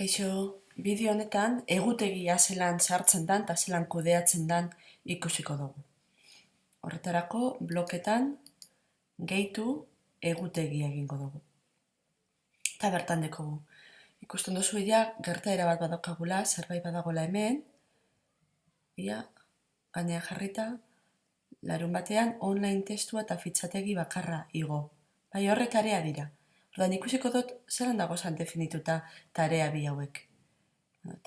Kaixo, bideo honetan egutegia zelan sartzen dan eta zelan kudeatzen dan ikusiko dugu. Horretarako bloketan gehitu egutegia egingo dugu. Eta bertan dekogu. Ikusten duzu ia gertaera bat badaukagula, zerbait badagola hemen. Ia, gainean jarrita, larun batean online testua eta fitxategi bakarra igo. Bai, horrek tarea dira. Ordan ikusiko dut zelan dagozan definituta tarea bi hauek.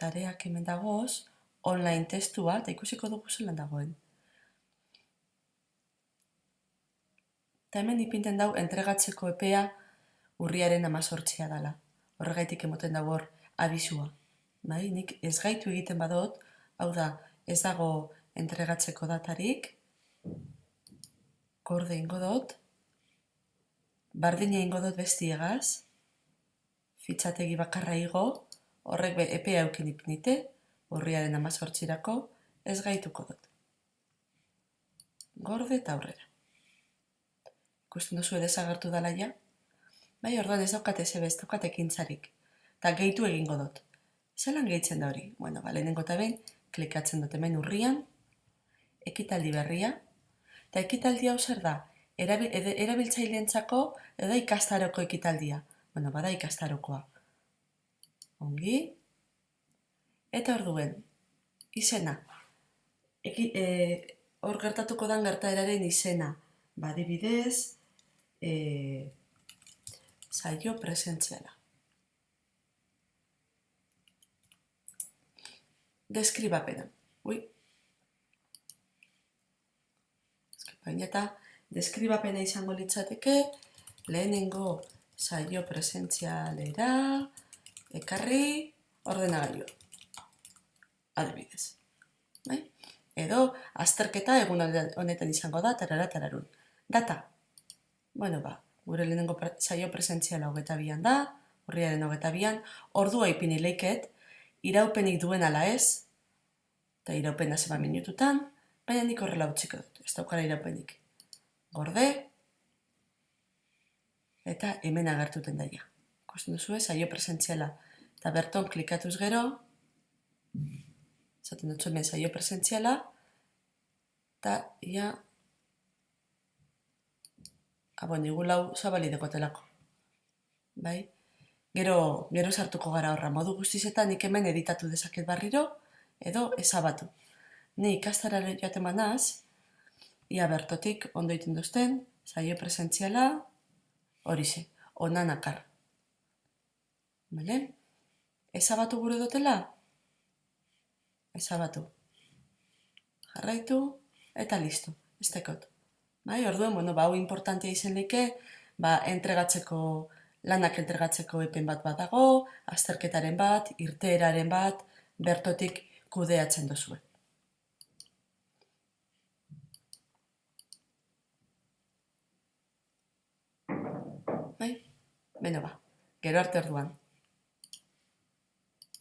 Tareak hemen dagoz, online testua, eta ikusiko dugu zelan dagoen. Eta hemen ipinten dau entregatzeko epea urriaren 18 dela. Horregaitik emoten dago hor abisua. Bai, nik ez gaitu egiten badot, hau da, ez dago entregatzeko datarik, gorde ingo dut, bardina ingo dut bestiegaz, fitxategi bakarra igo, horrek epea eukin ipinite, urriaren 18-rako, ez gaituko dut. Gorde eta aurrera. Ikusten duzu desagertu dela ja? Bai, orduan ez daukate zebe, ez daukate ekintzarik. Eta gehitu egingo dut. Zelan gehitzen da hori? Bueno, lehenengo eta behin, klikatzen dut hemen urrian, ekitaldi berria, eta ekitaldi hau zer da? Erabiltzaileentzako edo ikastaroko ekitaldia. Bueno, bada ikastarokoa. Ongi. Eta orduen, izena. Hor gertatuko dan gertaeraren izena. Adibidez, saio presentziala. Deskribapena. Baina deskribapena izango litzateke, lehenengo saio presentzialera, ekarri ordenagailu. Adibidez. Edo, azterketa egun honetan izango da, tararun. Data. Bueno, gure lehenengo saio presentziala 22an da, urriaren 22an, ordua ipini leiket, iraupenik duen ala ez, eta iraupena zeba minututan, baina nik horrela utziko dut, ez daukara iraupenik. Gorde, eta hemen agertuten daia. Ikusten duzu, saio presentziala. Eta berton klikatuz gero, zaten dutzu hemen saio presentziala, eta ia, igulau zabalidekoa telako. Bai? Gero sartuko gara horra, modu guztizetan nik hemen editatu dezaket barriro, edo ezabatu. Ni ikastara joaten manaz, ia bertotik ondo iten duzten, saio presentziala, horixe, onan akar. Bale? Ezabatu gure dutela? Ezabatu. Jarraitu, eta listo, ez tekot. Orduen, hau importantia izen leke, lanak entregatzeko epen bat dago, azterketaren bat, irteeraren bat, bertotik kudeatzen duzue. Beno, gero arte orduan.